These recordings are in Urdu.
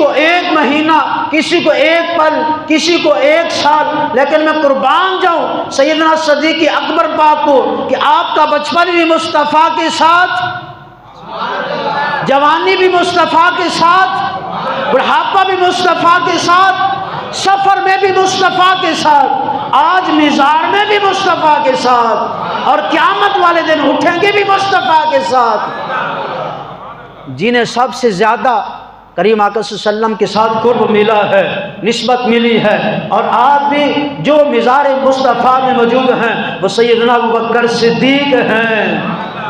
کو 1 مہینہ، کسی کو 1 پل، کسی کو 1 سال، لیکن میں قربان جاؤں سیدنا صدیق اکبر پاک کو کہ آپ کا بچپن بھی مصطفیٰ کے ساتھ، جوانی بھی مصطفیٰ کے ساتھ، بڑھاپا بھی مصطفیٰ کے ساتھ، سفر میں بھی مصطفیٰ کے ساتھ، آج مزار میں بھی مصطفیٰ کے ساتھ، اور قیامت والے دن اٹھیں گے بھی مصطفیٰ کے ساتھ، جنہیں سب سے زیادہ کریم آقا صلی اللہ علیہ وسلم کے ساتھ قرب ملا ہے، نسبت ملی ہے، اور آج بھی جو مزار مصطفیٰ میں موجود ہیں وہ سیدنا ابوبکر صدیق ہیں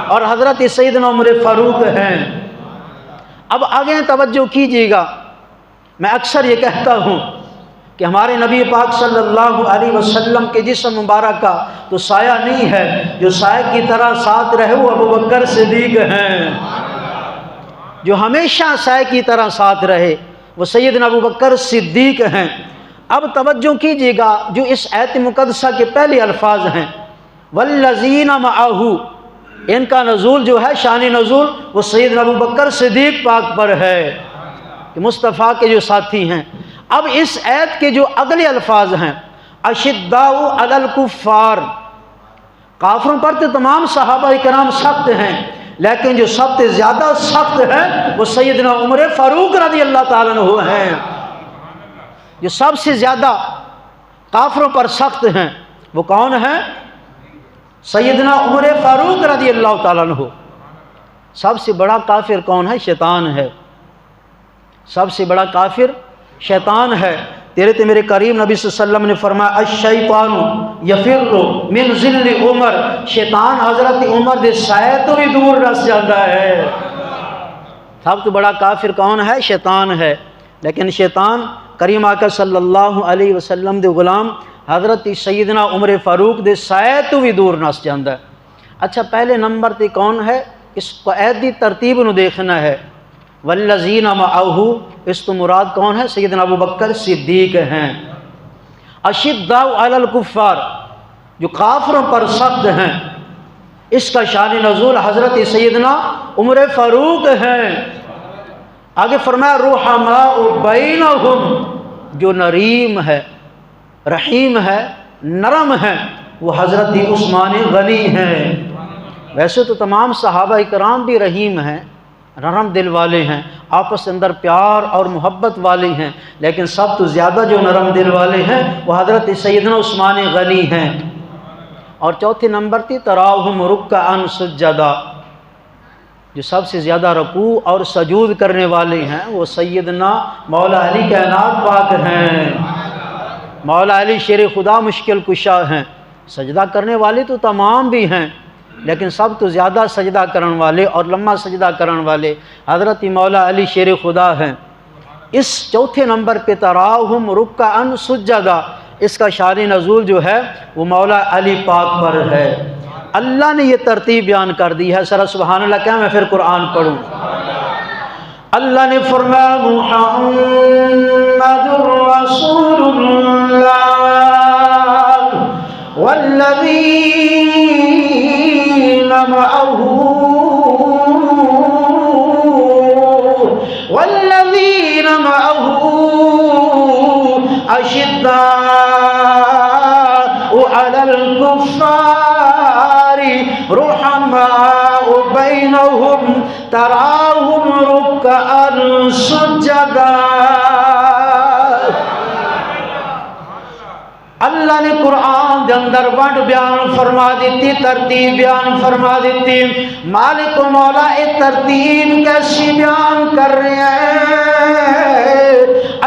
اور حضرت سیدنا عمر فاروق ہیں۔ اب آگے توجہ کیجیے گا، میں اکثر یہ کہتا ہوں کہ ہمارے نبی پاک صلی اللہ علیہ وسلم کے جسم مبارک کا تو سایہ نہیں ہے، جو سایہ کی طرح ساتھ رہے وہ ابوبکر صدیق ہیں، جو ہمیشہ سایہ کی طرح ساتھ رہے وہ سیدنا ابوبکر صدیق ہیں۔ اب توجہ کیجیے گا، جو اس آیت مقدسہ کے پہلے الفاظ ہیں والذین معہ، ان کا نزول جو ہے، شان نزول وہ سیدنا ابوبکر صدیق پاک پر ہے کہ مصطفیٰ کے جو ساتھی ہیں۔ اب اس آیت کے جو اگلے الفاظ ہیں اشداء علی الکفار، کافروں پر تو تمام صحابہ کرام سخت ہیں، لیکن جو سب سے زیادہ سخت ہے وہ سیدنا عمر فاروق رضی اللہ تعالیٰ عنہ ہیں، جو سب سے زیادہ کافروں پر سخت ہیں وہ کون ہیں؟ سیدنا عمر فاروق رضی اللہ تعالیٰ عنہ۔ سب سے بڑا کافر کون ہے؟ شیطان ہے، سب سے بڑا کافر شیطان ہے۔ تیرے تے میرے کریم نبی صلی اللہ علیہ وسلم نے فرمایا الشیطان یفر من ظل عمر، شیطان حضرت عمر دے سائے تو بھی دور رس جاتا ہے۔ سب سے بڑا کافر کون ہے؟ شیطان ہے، لیکن شیطان کریم آقا صلی اللہ علیہ وسلم دے غلام حضرت سیدنا عمر فاروق دے سائے تو بھی دور نس جاتا ہے۔ اچھا، پہلے نمبر تے کون ہے؟ اس قید دی ترتیب نو دیکھنا ہے۔ والذین معہ، اس تو مراد کون ہے؟ سیدنا ابوبکر صدیق ہیں۔ اشداء علی الکفار، جو کافروں پر سخت ہیں، اس کا شان نزول حضرت سیدنا عمر فاروق ہیں۔ آگے فرمایا رحماء بینہم، جو نریم ہے، رحیم ہے، نرم ہے، وہ حضرت عثمان غنی ہیں۔ ویسے تو تمام صحابہ کرام بھی رحیم ہیں، نرم دل والے ہیں، آپس اندر پیار اور محبت والے ہیں، لیکن سب تو زیادہ جو نرم دل والے ہیں وہ حضرت سیدنا عثمان غنی ہیں۔ اور چوتھے نمبر تھی تراہم رکعا سجدا، جو سب سے زیادہ رکوع اور سجود کرنے والے ہیں وہ سیدنا مولا علی کائنات پاک ہیں۔ مولا علی شیر خدا مشکل کشا ہیں، سجدہ کرنے والے تو تمام بھی ہیں، لیکن سب تو زیادہ سجدہ کرن والے اور لمحہ سجدہ کرن والے حضرت مولا علی شیر خدا ہیں۔ اس چوتھے نمبر پہ تراہم رکعا سجدا، اس کا شان نزول جو ہے وہ مولا علی پاک پر ہے۔ اللہ نے یہ ترتیب بیان کر دی ہے، سر سبحان اللہ کیا میں پھر قرآن پڑھوں؟ اللہ نے فرمایا محمد رسول اللہ والذین معہ اشداء علی الکفار رحماء بینہم تراہم رکعا سجدا۔ اللہ نے قرآن دے اندر ونڈ بیان فرما دیتی، ترتیب بیان فرما دیتی۔ مالک و مولا ایک ترتیب کیسی بیان کر رہے ہیں؟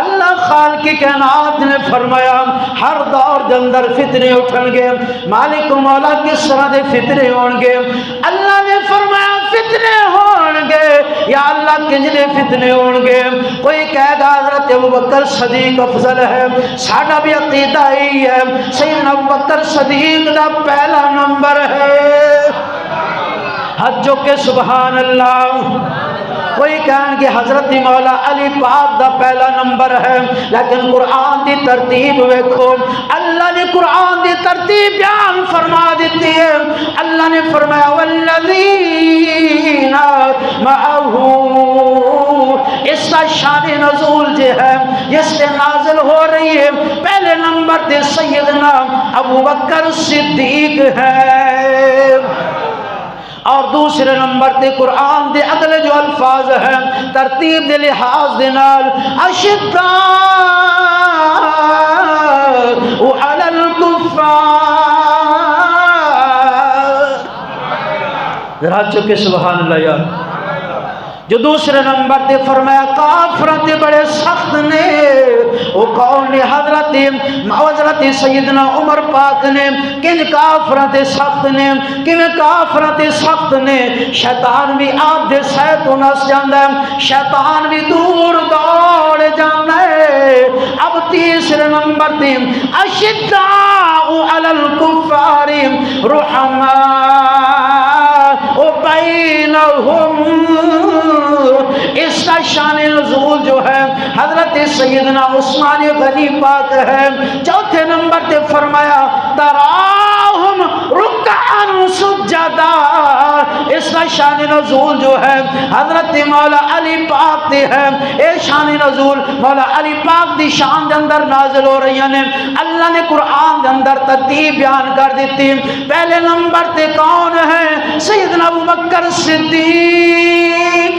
اللہ خالق کائنات نے فرمایا ہر دور دے اندر فتنے اٹھن گے، مالک و مولا کس طرح دے فتنے ہون گے؟ اللہ نے فرمایا فتنے ہون گے، یا اللہ کنجنے فتنے ہون گے؟ کوئی کہے گا حضرت ابوبکر صدیق افضل ہے، ساڈا بھی عقیدہ ہی ہے، سیدنا ابوبکر صدیق دا پہلا نمبر ہے، حجو کے سبحان اللہ۔ کوئی کہیں کہ حضرت مولا علی پاک دا پہلا نمبر ہے، لیکن قرآن دی ترتیب ویکھو، اللہ نے قرآن دی ترتیب بیان فرما دیتی ہے۔ اللہ نے فرمایا والذین معہ اس کا شان نزول جو ہے جس سے نازل ہو رہی ہے، پہلے نمبر تے سیدنا ابو بکر صدیق ہے، اور دوسرے نمبر تے قرآن دے اگلے جو الفاظ ہیں ترتیب دے لحاظ دے نال اشداء علی الکفار، ذرا چکے سبحان اللہ یار۔ جو دوسرے نمبر تے فرمایا کافرات بڑے سخت نے، وہ کون نے؟ حضرت سیدنا عمر پاک نے۔ کن کافرات سخت نے؟ کن کافرات سخت نے؟ شیطان بھی آپ دے سہ تو نس جاندہ ہے، شیطان بھی دور دوڑ جاندہ ہے۔ اب تیسرے نمبر تے اشداء علی الکفار رحماء بینہم، اس کا شان نزول جو ہے حضرت سیدنا عثمان غنی پاک ہے۔ چوتھے نمبر تے فرمایا تراہم رکعا سجدا، اس کا شان نزول جو ہے حضرت مولا علی پاک تے ہے۔ اے شان نزول مولا علی پاک دی شان دے اندر نازل ہو رہی ہیں، اللہ نے قرآن دے اندر ترتیب بیان کر دیتی۔ پہلے نمبر تے کون ہے؟ سیدنا ابو بکر صدیق،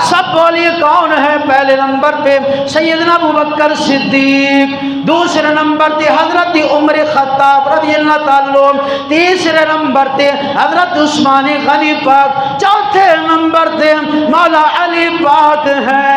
سب بولیے کون ہے؟ پہلے نمبر پہ سیدنا ابو بکر صدیق، دوسرے نمبر پہ حضرت عمر خطاب رضی اللہ تعالیٰ، تیسرے نمبر پہ حضرت عثمان غنی پاک، چوتھے نمبر پہ مولا علی پاک ہے۔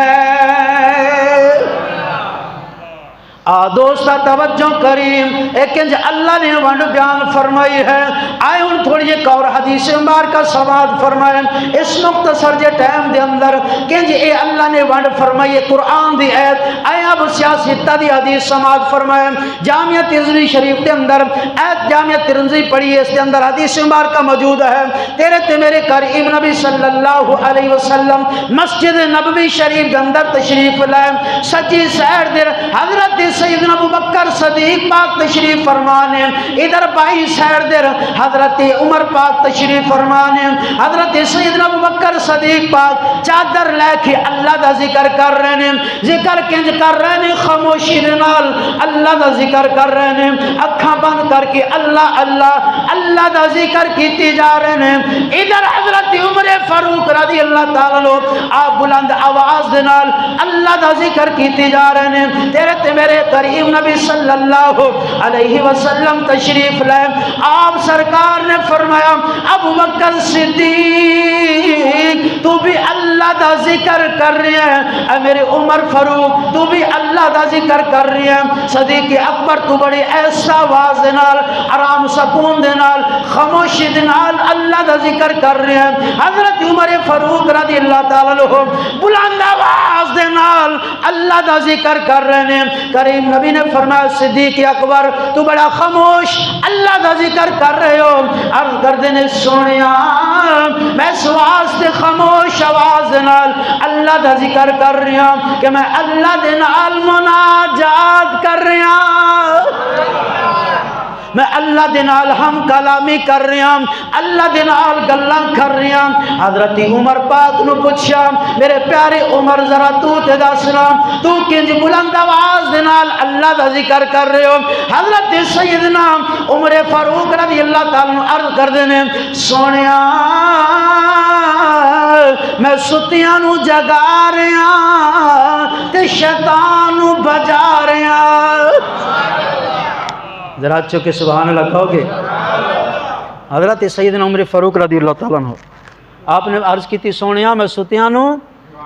دوستہ توجہ کریم، ایک اللہ نے ونڈ بیان فرمائی ہے۔ آئے ان تھوڑی ایک اور حدیث مبارکہ سماعت فرمائیں اس مختصر جے ٹائم دے اندر کہ اے اللہ نے ونڈ فرمائی قرآن دی ایت۔ آئے اب سیاستہ دی حدیث سماعت فرمائیں جامعہ ترمذی شریف دے اندر، ایت جامعہ ترمذی پڑھی ہے، اس دے اندر حدیث مبارکہ موجود ہے۔ تیرے تے میرے قریب نبی صلی اللہ علیہ وسلم مسجد نبوی شریف دے اندر تشریف لائے، سچی سیر دے حضرت سیدنا ابو بکر صدیق پاک تشریف فرمانے، ادھر بائی سیر در حضرت عمر پاک تشریف فرمانے، حضرت سیدنا ابو بکر صدیق پاک چادر لے کے اللہ دا ذکر کر رہے ہیں، ذکر کنج کر رہے ہیں خاموشی نال، اللہ دا ذکر کر رہے ہیں، اکھاں بند کر کے اللہ اللہ اللہ دا ذکر کیتی جا رہے ہیں۔ ادھر حضرت عمر فاروق رضی اللہ تعالیٰ عنہ آپ بلند آواز نال اللہ دا ذکر کیتی جا رہے ہیں۔ تیرے تے میرے قریب نبی صلی اللہ علیہ وسلم تشریف لائے، آپ سرکار نے فرمایا ابو بکر صدیق تو بھی اللہ دا ذکر کر رہے ہیں، اے میرے عمر فاروق تو بھی اللہ دا ذکر کر رہے ہیں، صدیق اکبر تو بڑی ایسا آواز نال آرام سکون دے نال خاموشی دے نال اللہ دا ذکر کر رہے ہیں۔ حضرت عمر فاروق رضی اللہ تعالیٰ عنہ بلند آواز دے نال اللہ دا ذکر کر رہے ہیں۔ کریم نبی نے فرمایا صدیق اکبر تو بڑا خاموش اللہ دا ذکر کر رہے ہو، عرض کر دینے سونیا میں اس واسطے خاموش آواز نال اللہ دا ذکر کر رہی ہوں کہ میں اللہ دے نال مناجات کر رہی ہوں، میں اللہ دے نال ہم کلامی کر رہی ہوں، اللہ دے نال گلاں کر رہی ہوں۔ حضرت عمر پاک نو پوچھا میرے پیارے عمر ذرا تو تے دسنا تو کنج بلند آواز دے نال اللہ دا ذکر کر رہے ہو؟ حضرت سیدنا عمر فاروق رضی اللہ تعالیٰ عنہ عرض کر دینے سونیا میں ستیاں نو جگا رہا تے شیطان نو بجا رہا۔ ذرا چوکے سبحان اللہ کہو گے؟ حضرت سیدنا عمر فاروق رضی اللہ تعالیٰ عنہ آپ نے عرض کی تھی سونیا میں ستیاں نو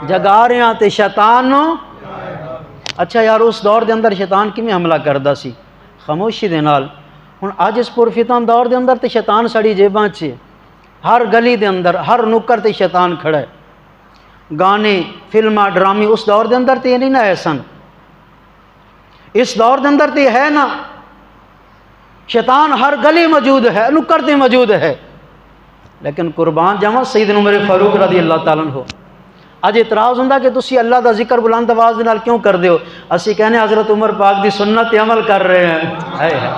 جگا رہا تے شیطان نو۔ اچھا یار اس دور دے اندر شیطان کیویں حملہ کردا سی؟ خاموشی دے نال۔ ہن اج اس پرفتن دور دے اندر تے شیطان سڑی جیباں چ، ہر گلی دے اندر ہر نکر تے شیطان کھڑا ہے۔ گانے فلماں ڈرامے اس دور دے اندر تے یہ نہیں نہ ہے سن، اس دور دے اندر تے ہے نا، شیطان ہر گلی موجود ہے، نکر تے موجود ہے۔ لیکن قربان جاواں سیدنا عمر فاروق رضی اللہ تعالیٰ عنہ اج اعتراض ہوندا کہ تسی اللہ دا ذکر بلند آواز نال کیوں کر دیو؟ اسی کہنے حضرت عمر پاک دی سنت تے عمل کر رہے ہیں۔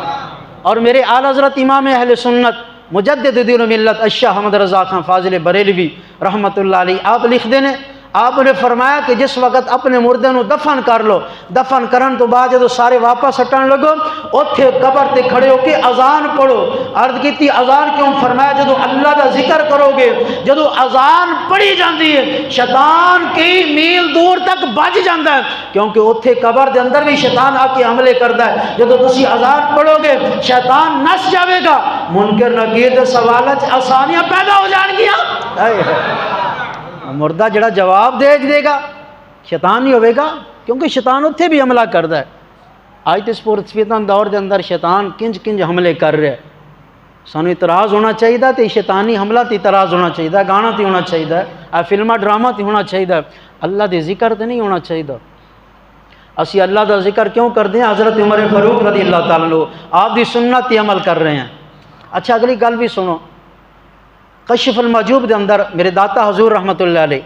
اور میرے اعلی حضرت امام اہل سنت مجدد دین و ملت الشاہ احمد رضا خان فاضل بریلوی رحمت اللہ علیہ آپ لکھ دینے، آپ نے فرمایا کہ جس وقت اپنے مردے نو دفن کر لو، دفن کرن تو بعد جدو سارے واپس ہٹن لگو اوتھے قبر تے کھڑے ہو کے اذان پڑھو۔ عرض کیتی اذان کیوں؟ فرمایا جدو اللہ دا ذکر کرو گے، جدو اذان پڑھی جاندی ہے شیطان کی میل دور تک بج جاندا ہے، کیونکہ اوتھے قبر دے اندر بھی شیطان آ کے حملے کردا ہے۔ جدو تسی اذان پڑھو گے شیطان نس جاوے گا، منکر نکیر دے سوالات آسانیاں پیدا ہو جان گیاں۔ مردہ جڑا جواب دے گا شیطان نہیں ہوئے گا، کیونکہ شیطان اتھے بھی حملہ کردا ہے۔ آج تے اس پرفتن دور دے اندر شیطان کنج کنج حملے کر رہے ہیں۔ سانو اعتراض ہونا چاہیے تے شیطانی حملہ تے اعتراض ہونا چاہیے، گانا تے ہونا چاہیے، فلمہ ڈرامہ تے ہونا چاہیے، اللہ دے ذکر تے نہیں ہونا چاہیے۔ اسی اللہ دا ذکر کیوں کر دیں؟ حضرت عمر فاروق رضی اللہ تعالیٰ عنہ آپ دی سنت تے عمل کر رہے ہیں۔ اچھا اگلی گل بھی سنو، کشف المحجوب دے اندر میرے داتا حضور رحمۃ اللہ علیہ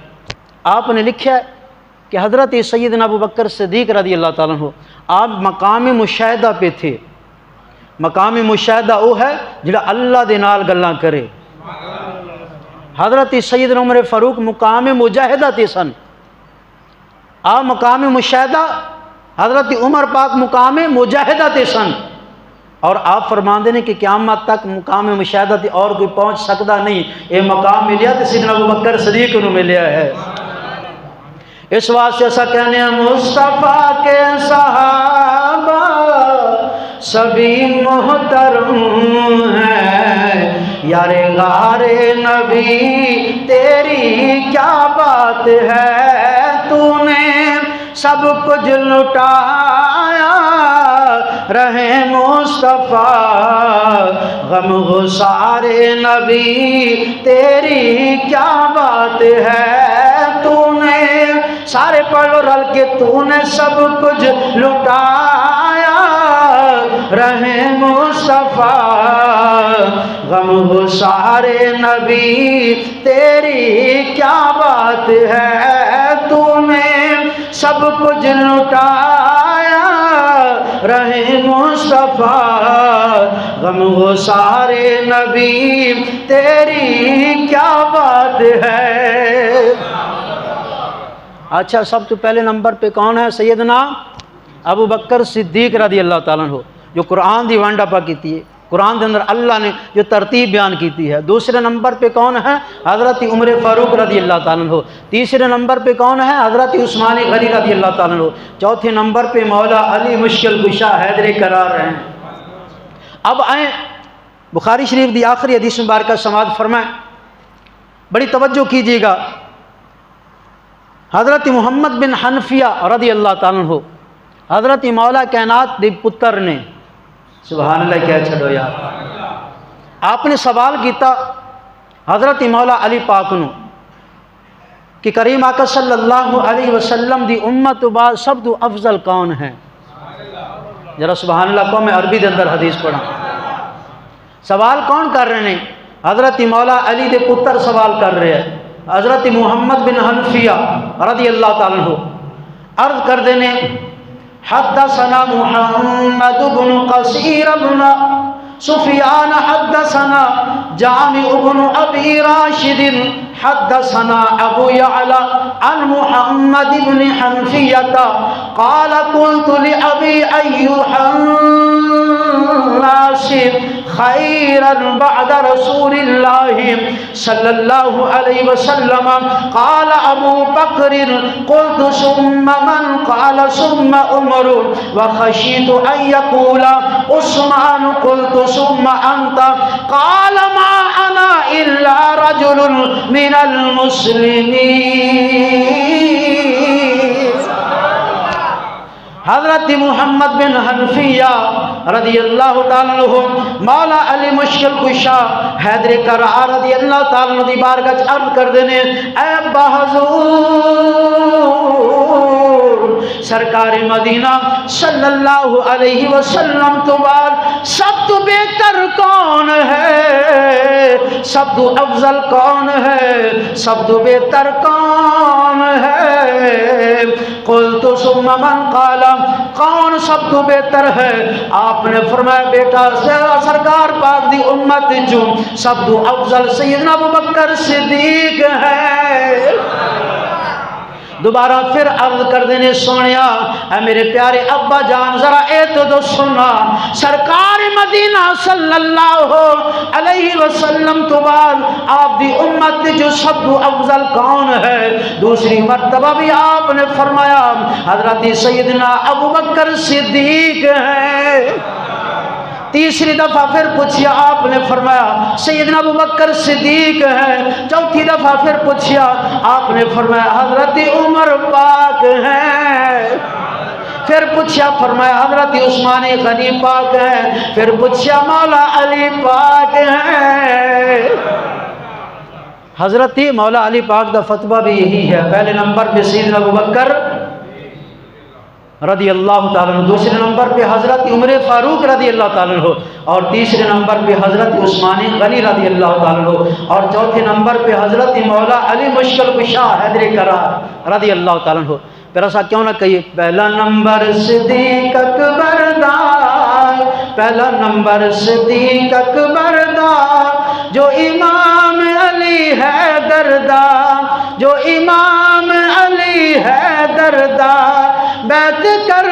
آپ نے لکھا ہے کہ حضرت سیدنا ابو بکر صدیق رضی اللہ تعالیٰ عنہ آپ مقام مشاہدہ پہ تھے۔ مقام مشاہدہ وہ ہے جڑا اللہ دے نال گلاں کرے۔ حضرت سیدنا عمر فاروق مقام مجاہدہ تے سن، آپ مقام مشاہدہ، حضرت عمر پاک مقام مجاہدہ تے سن، اور آپ فرماندے نے کہ قیامت تک مقام مشاہدہ تے اور کوئی پہنچ سکتا نہیں، یہ مقام ملیا تے سیدنا ابو بکر صدیق کو ملیا ہے۔ اس واسطے ایسا کہنے ہیں مصطفیٰ کے صحابہ سبھی محترم ہیں، یار غار نبی تیری کیا بات ہے، تو نے سب کچھ لٹایا رہے مصطفیٰ، غم گسار نبی تیری کیا بات ہے، تو نے سارے پڑھو رل کے تو نے سب کچھ لٹایا رہے مصطفیٰ، غم گسار نبی تیری کیا بات ہے، تو نے سب کچھ لٹایا رہے مصطفیٰ، غم گسار نبی تیری کیا بات ہے۔ اچھا سب تو پہلے نمبر پہ کون ہے؟ سیدنا ابو بکر صدیق رضی اللہ تعالیٰ عنہ، جو قرآن دی وانڈا پا کیتی ہے، قرآن دے اندر اللہ نے جو ترتیب بیان کیتی ہے۔ دوسرے نمبر پہ کون ہے؟ حضرت عمر فاروق رضی اللہ تعالیٰ عنہ۔ تیسرے نمبر پہ کون ہے؟ حضرت عثمان غنی رضی اللہ تعالیٰ عنہ۔ چوتھے نمبر پہ مولا علی مشکل کشا حیدر قرار ہیں۔ اب آئیں بخاری شریف دی آخری حدیث مبارکہ سماعت فرمائیں، بڑی توجہ کیجیے گا۔ حضرت محمد بن حنفیہ رضی اللہ تعالیٰ عنہ حضرت مولا کائنات دی پتر نے، سبحان اللہ کیا چھڑو یار، آپ نے سوال کیتا حضرت مولا علی پاک نو کہ کریم آقا صلی اللہ علیہ وسلم دی امت تو بعد سب تو افضل کون ہے؟ ذرا سبحان اللہ کو میں عربی دے اندر حدیث پڑھا۔ سوال کون کر رہے ہیں؟ حضرت مولا علی دے پتر سوال کر رہے ہیں، حضرت محمد بن حنفیہ رضی اللہ تعالیٰ عنہ عرض کر دینے حدثنا محمد بن قصیر بن سفیان حدثنا جامع بن ابی راشد حدثنا ابو یعلا عن محمد بن حنفیہ قال قلت لأبی ایوحا الناس خیرا بعد رسول اللہ صلی اللہ علیہ وسلم قال ابو بکر قلت ثم من قال ثم عمر وخشیت ان یقول عثمان قلت ثم انت قال ما انا الا رجل من المسلمین۔ حضرت محمد بن حنفیہ رضی اللہ تعالیٰ عنہ مولا علی مشکل کشا حیدر قرار رضی اللہ تعالیٰ عنہ دی بارگاہ عرض کر دینے اے ابا حضور سرکار مدینہ صلی اللہ علیہ وسلم تو بعد سب تو بہتر کون ہے؟ سب تو افضل کون ہے؟ سب تو بہتر کون ہے؟ قلت ثم من قال کون سب تو بہتر ہے؟ آپ نے فرمایا بیٹا سرکار پاک دی امت جو سب تو افضل سیدنا ابو بکر صدیق ہے۔ دوبارہ پھر عرض کر دینے سونیا اے میرے پیارے ابا جان ذرا اے تو سنا سرکار مدینہ صلی اللہ علیہ وسلم تو بعد آپ دی امت جو سب تو افضل کون ہے؟ دوسری مرتبہ بھی آپ نے فرمایا حضرت سیدنا ابو بکر صدیق ہے۔ تیسری دفعہ پھر پوچھیا آپ نے فرمایا سیدنا ابو بکر صدیق ہے۔ چوتھی دفعہ پھر پوچھیا آپ نے فرمایا حضرت عمر پاک ہے۔ پھر پوچھیا فرمایا حضرت عثمان غنی پاک ہے۔ پھر پوچھیا مولا علی پاک ہے۔ حضرت مولا علی پاک دا فتویٰ بھی یہی ہے، پہلے نمبر پہ سیدنا ابو بکر رضی اللہ تعالیٰ عنہ، دوسرے نمبر پہ حضرت عمر فاروق رضی اللہ تعالیٰ عنہ، اور تیسرے نمبر پہ حضرت عثمان غنی رضی اللہ تعالیٰ عنہ، اور چوتھے نمبر پہ حضرت مولا علی مشکل کشا حیدر کرار رضی اللہ تعالیٰ عنہ۔ پھر ایسا کیوں نہ کہیے پہلا نمبر صدیق اکبر دا، پہلا نمبر صدیق اکبر دا، جو امام علی حیدر دا، جو امام علی حیدر دا، بیعت کر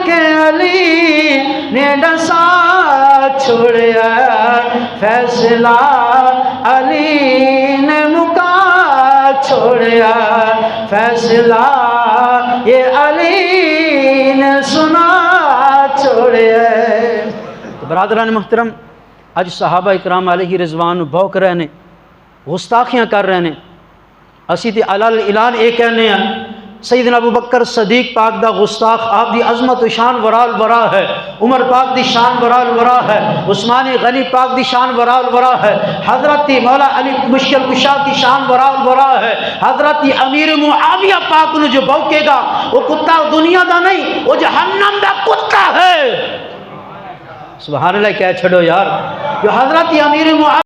کے علی نے ڈسا چھوڑیا، فیصلہ علی نے مکا چھوڑیا، فیصلہ یہ علی نے سنا چھوڑیا۔ تو برادران محترم اج صحابہ اکرام علیہ رضوان بھوک رہے نے، گستاخیاں کر رہے نے، اسی تے علل اعلان اے کہنے ہیں سیدنا ابو بکر صدیق پاک دا گستاخ، آپ دی عظمت و شان ورال ورا ہے، عمر پاک دی شان ورال ورا ہے، عثمان غنی پاک دی شان ورال ورا ہے، حضرت مولا علی مشکل کشا کی شان ورال ورا ہے، حضرت امیر معاویہ پاک نے جو بھوکے گا وہ کتا دنیا دا نہیں، وہ جہنم دا کتا ہے۔ سبحان اللہ کہہ چھڑو یار، جو حضرت امیر معاویہ